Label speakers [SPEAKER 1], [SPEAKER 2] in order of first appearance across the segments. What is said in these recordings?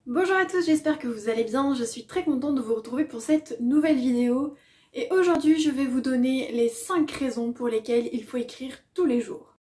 [SPEAKER 1] Bonjour à tous, j'espère que vous allez bien, je suis très contente de vous retrouver pour cette nouvelle vidéo et aujourd'hui je vais vous donner les 5 raisons pour lesquelles il faut écrire tous les jours.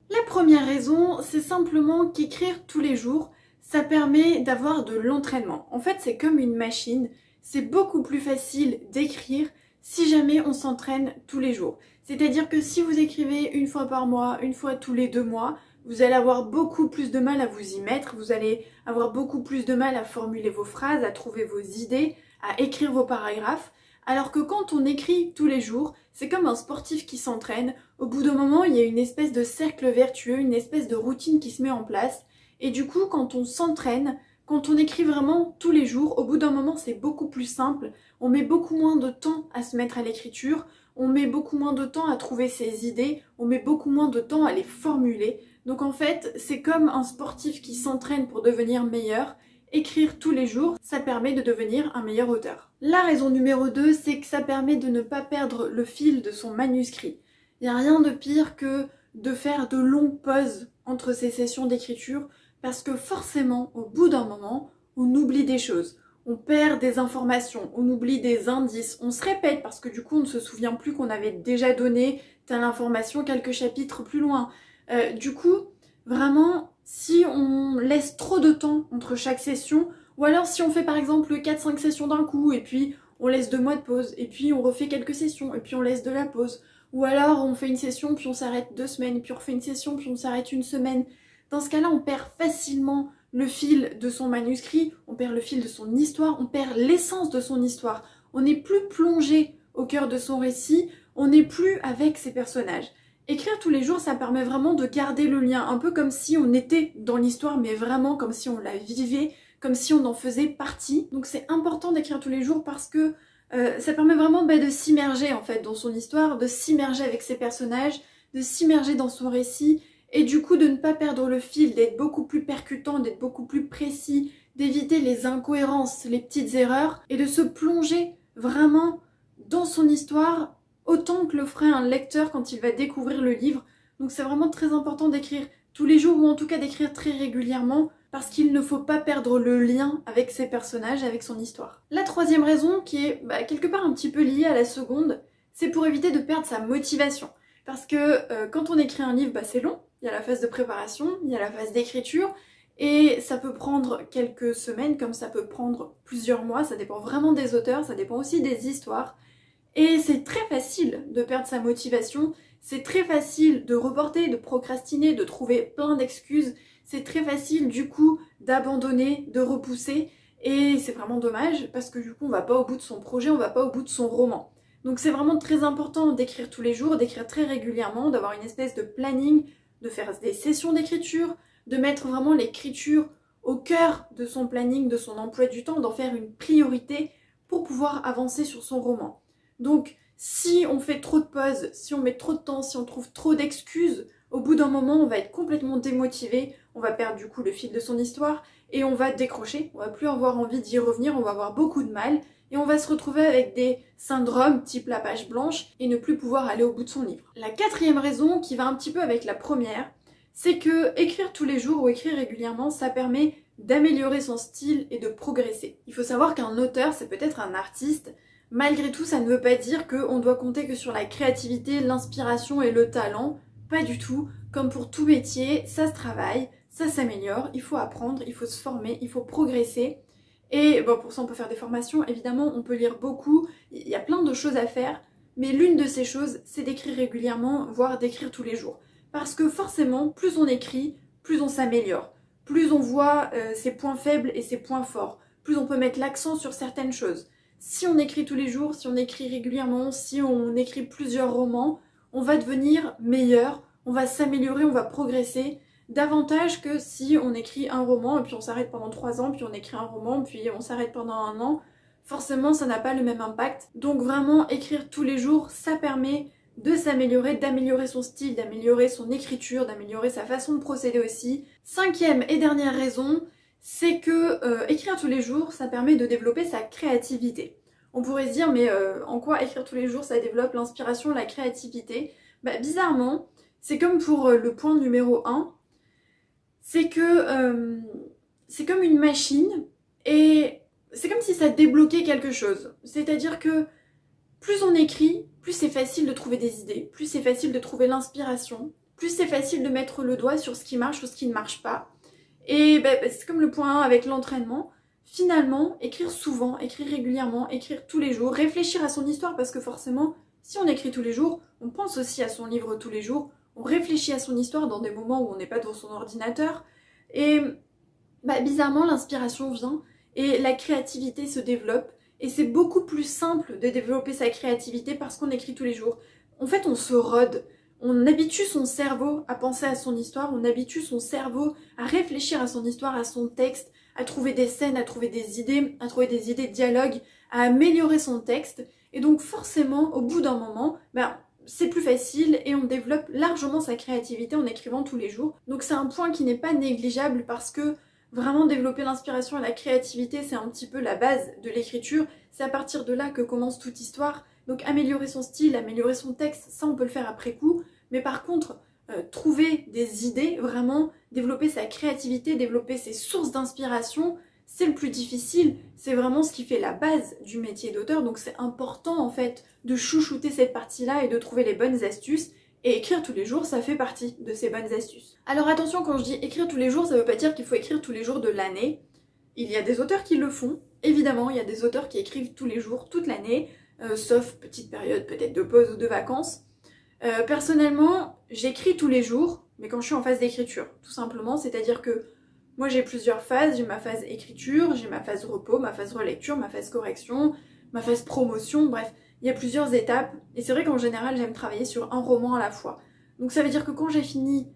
[SPEAKER 1] La première raison, c'est simplement qu'écrire tous les jours, ça permet d'avoir de l'entraînement. En fait, c'est comme une machine, c'est beaucoup plus facile d'écrire si jamais on s'entraîne tous les jours. C'est-à-dire que si vous écrivez une fois par mois, une fois tous les 2 mois, vous allez avoir beaucoup plus de mal à vous y mettre, vous allez avoir beaucoup plus de mal à formuler vos phrases, à trouver vos idées, à écrire vos paragraphes. Alors que quand on écrit tous les jours, c'est comme un sportif qui s'entraîne. Au bout d'un moment, il y a une espèce de cercle vertueux, une espèce de routine qui se met en place. Et du coup, quand on s'entraîne, quand on écrit vraiment tous les jours, au bout d'un moment, c'est beaucoup plus simple. On met beaucoup moins de temps à se mettre à l'écriture. On met beaucoup moins de temps à trouver ses idées. On met beaucoup moins de temps à les formuler. Donc en fait, c'est comme un sportif qui s'entraîne pour devenir meilleur. Écrire tous les jours, ça permet de devenir un meilleur auteur. La raison numéro 2, c'est que ça permet de ne pas perdre le fil de son manuscrit. Il n'y a rien de pire que de faire de longues pauses entre ces sessions d'écriture parce que forcément, au bout d'un moment, on oublie des choses. On perd des informations, on oublie des indices, on se répète parce que du coup on ne se souvient plus qu'on avait déjà donné telle information quelques chapitres plus loin. Du coup, vraiment, si on laisse trop de temps entre chaque session, ou alors si on fait par exemple 4-5 sessions d'un coup, et puis on laisse 2 mois de pause, et puis on refait quelques sessions, et puis on laisse de la pause, ou alors on fait une session, puis on s'arrête 2 semaines, puis on refait une session, puis on s'arrête 1 semaine. Dans ce cas-là, on perd facilement le fil de son manuscrit, on perd le fil de son histoire, on perd l'essence de son histoire. On n'est plus plongé au cœur de son récit, on n'est plus avec ses personnages. Écrire tous les jours, ça permet vraiment de garder le lien, un peu comme si on était dans l'histoire, mais vraiment comme si on la vivait, comme si on en faisait partie. Donc c'est important d'écrire tous les jours parce que ça permet vraiment de s'immerger en fait dans son histoire, de s'immerger avec ses personnages, de s'immerger dans son récit, et du coup de ne pas perdre le fil, d'être beaucoup plus percutant, d'être beaucoup plus précis, d'éviter les incohérences, les petites erreurs, et de se plonger vraiment dans son histoire autant que le ferait un lecteur quand il va découvrir le livre. Donc c'est vraiment très important d'écrire tous les jours, ou en tout cas d'écrire très régulièrement, parce qu'il ne faut pas perdre le lien avec ses personnages, avec son histoire. La troisième raison, qui est quelque part un petit peu liée à la seconde, c'est pour éviter de perdre sa motivation. Parce que quand on écrit un livre, c'est long, il y a la phase de préparation, il y a la phase d'écriture, et ça peut prendre quelques semaines, comme ça peut prendre plusieurs mois, ça dépend vraiment des auteurs, ça dépend aussi des histoires. Et c'est très facile de perdre sa motivation, c'est très facile de reporter, de procrastiner, de trouver plein d'excuses, c'est très facile du coup d'abandonner, de repousser, et c'est vraiment dommage parce que du coup on va pas au bout de son projet, on va pas au bout de son roman. Donc c'est vraiment très important d'écrire tous les jours, d'écrire très régulièrement, d'avoir une espèce de planning, de faire des sessions d'écriture, de mettre vraiment l'écriture au cœur de son planning, de son emploi du temps, d'en faire une priorité pour pouvoir avancer sur son roman. Donc, si on fait trop de pauses, si on met trop de temps, si on trouve trop d'excuses, au bout d'un moment, on va être complètement démotivé, on va perdre du coup le fil de son histoire et on va décrocher, on va plus avoir envie d'y revenir, on va avoir beaucoup de mal et on va se retrouver avec des syndromes type la page blanche et ne plus pouvoir aller au bout de son livre. La quatrième raison, qui va un petit peu avec la première, c'est que écrire tous les jours ou écrire régulièrement, ça permet d'améliorer son style et de progresser. Il faut savoir qu'un auteur, c'est peut-être un artiste. Malgré tout, ça ne veut pas dire qu'on doit compter que sur la créativité, l'inspiration et le talent. Pas du tout. Comme pour tout métier, ça se travaille, ça s'améliore, il faut apprendre, il faut se former, il faut progresser. Et bon, pour ça, on peut faire des formations, évidemment, on peut lire beaucoup, il y a plein de choses à faire, mais l'une de ces choses, c'est d'écrire régulièrement, voire d'écrire tous les jours. Parce que forcément, plus on écrit, plus on s'améliore, plus on voit ses points faibles et ses points forts, plus on peut mettre l'accent sur certaines choses. Si on écrit tous les jours, si on écrit régulièrement, si on écrit plusieurs romans, on va devenir meilleur, on va s'améliorer, on va progresser, davantage que si on écrit un roman et puis on s'arrête pendant 3 ans, puis on écrit un roman, puis on s'arrête pendant 1 an. Forcément, ça n'a pas le même impact. Donc vraiment, écrire tous les jours, ça permet de s'améliorer, d'améliorer son style, d'améliorer son écriture, d'améliorer sa façon de procéder aussi. 5e et dernière raison, c'est que écrire tous les jours, ça permet de développer sa créativité. On pourrait se dire, mais en quoi écrire tous les jours, ça développe l'inspiration, la créativité? Bah, bizarrement, c'est comme pour le point numéro 1, c'est que c'est comme une machine et c'est comme si ça débloquait quelque chose. C'est-à-dire que plus on écrit, plus c'est facile de trouver des idées, plus c'est facile de trouver l'inspiration, plus c'est facile de mettre le doigt sur ce qui marche ou ce qui ne marche pas. Et bah, c'est comme le point 1 avec l'entraînement. Finalement, écrire souvent, écrire régulièrement, écrire tous les jours, réfléchir à son histoire parce que forcément, si on écrit tous les jours, on pense aussi à son livre tous les jours, on réfléchit à son histoire dans des moments où on n'est pas devant son ordinateur. Et bah, bizarrement, l'inspiration vient et la créativité se développe. Et c'est beaucoup plus simple de développer sa créativité parce qu'on écrit tous les jours. En fait, on se rôde. On habitue son cerveau à penser à son histoire, on habitue son cerveau à réfléchir à son histoire, à son texte, à trouver des scènes, à trouver des idées de dialogue, à améliorer son texte. Et donc forcément, au bout d'un moment, c'est plus facile et on développe largement sa créativité en écrivant tous les jours. Donc c'est un point qui n'est pas négligeable parce que vraiment développer l'inspiration et la créativité, c'est un petit peu la base de l'écriture. C'est à partir de là que commence toute histoire. Donc améliorer son style, améliorer son texte, ça on peut le faire après coup. Mais par contre, trouver des idées, vraiment développer sa créativité, développer ses sources d'inspiration, c'est le plus difficile. C'est vraiment ce qui fait la base du métier d'auteur. Donc c'est important en fait de chouchouter cette partie-là et de trouver les bonnes astuces. Et écrire tous les jours, ça fait partie de ces bonnes astuces. Alors attention, quand je dis écrire tous les jours, ça veut pas dire qu'il faut écrire tous les jours de l'année. Il y a des auteurs qui le font. Évidemment, il y a des auteurs qui écrivent tous les jours, toute l'année, sauf petite période peut-être de pause ou de vacances. Personnellement, j'écris tous les jours, mais quand je suis en phase d'écriture, tout simplement, c'est-à-dire que moi j'ai plusieurs phases, j'ai ma phase écriture, j'ai ma phase repos, ma phase relecture, ma phase correction, ma phase promotion, bref, il y a plusieurs étapes, et c'est vrai qu'en général j'aime travailler sur un roman à la fois. Donc ça veut dire que quand j'ai fini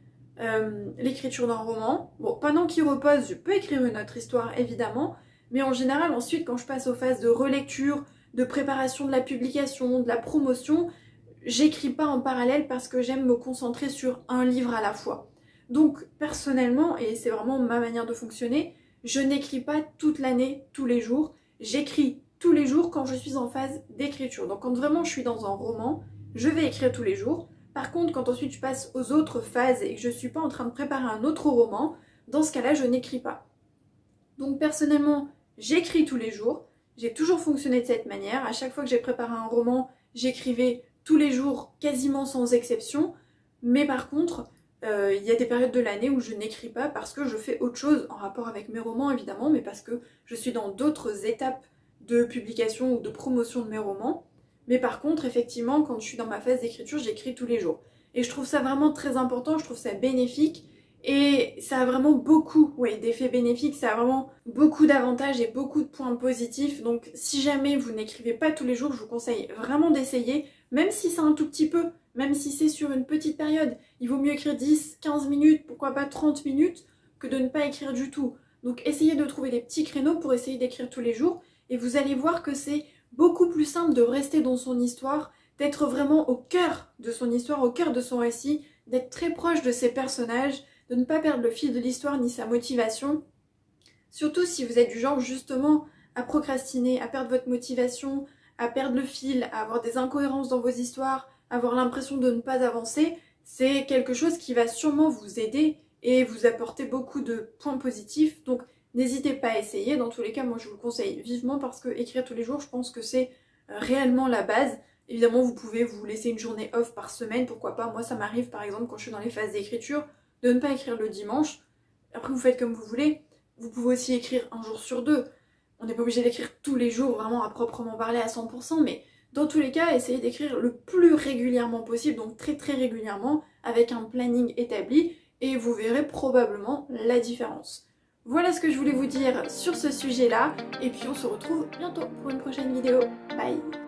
[SPEAKER 1] l'écriture d'un roman, bon, pendant qu'il repose, je peux écrire une autre histoire évidemment, mais en général ensuite quand je passe aux phases de relecture, de préparation de la publication, de la promotion, j'écris pas en parallèle parce que j'aime me concentrer sur un livre à la fois. Donc personnellement, et c'est vraiment ma manière de fonctionner, je n'écris pas toute l'année, tous les jours. J'écris tous les jours quand je suis en phase d'écriture. Donc quand vraiment je suis dans un roman, je vais écrire tous les jours. Par contre, quand ensuite je passe aux autres phases et que je suis pas en train de préparer un autre roman, dans ce cas-là, je n'écris pas. Donc personnellement, j'écris tous les jours. J'ai toujours fonctionné de cette manière. À chaque fois que j'ai préparé un roman, j'écrivais tous les jours, quasiment sans exception, mais par contre, il y a des périodes de l'année où je n'écris pas parce que je fais autre chose, en rapport avec mes romans évidemment, mais parce que je suis dans d'autres étapes de publication ou de promotion de mes romans. Mais par contre, effectivement, quand je suis dans ma phase d'écriture, j'écris tous les jours. Et je trouve ça vraiment très important, je trouve ça bénéfique, et ça a vraiment beaucoup d'effets bénéfiques, ça a vraiment beaucoup d'avantages et beaucoup de points positifs. Donc si jamais vous n'écrivez pas tous les jours, je vous conseille vraiment d'essayer, même si c'est un tout petit peu, même si c'est sur une petite période. Il vaut mieux écrire 10, 15 minutes, pourquoi pas 30 minutes, que de ne pas écrire du tout. Donc essayez de trouver des petits créneaux pour essayer d'écrire tous les jours, et vous allez voir que c'est beaucoup plus simple de rester dans son histoire, d'être vraiment au cœur de son histoire, au cœur de son récit, d'être très proche de ses personnages, de ne pas perdre le fil de l'histoire ni sa motivation. Surtout si vous êtes du genre justement à procrastiner, à perdre votre motivation, à perdre le fil, à avoir des incohérences dans vos histoires, à avoir l'impression de ne pas avancer, c'est quelque chose qui va sûrement vous aider et vous apporter beaucoup de points positifs. Donc n'hésitez pas à essayer. Dans tous les cas, moi je vous le conseille vivement parce que écrire tous les jours, je pense que c'est réellement la base. Évidemment, vous pouvez vous laisser une journée off par semaine, pourquoi pas. Moi, ça m'arrive par exemple quand je suis dans les phases d'écriture de ne pas écrire le dimanche. Après, vous faites comme vous voulez. Vous pouvez aussi écrire un jour sur deux. On n'est pas obligé d'écrire tous les jours, vraiment à proprement parler à 100%, mais dans tous les cas, essayez d'écrire le plus régulièrement possible, donc très très régulièrement, avec un planning établi, et vous verrez probablement la différence. Voilà ce que je voulais vous dire sur ce sujet-là, et puis on se retrouve bientôt pour une prochaine vidéo. Bye!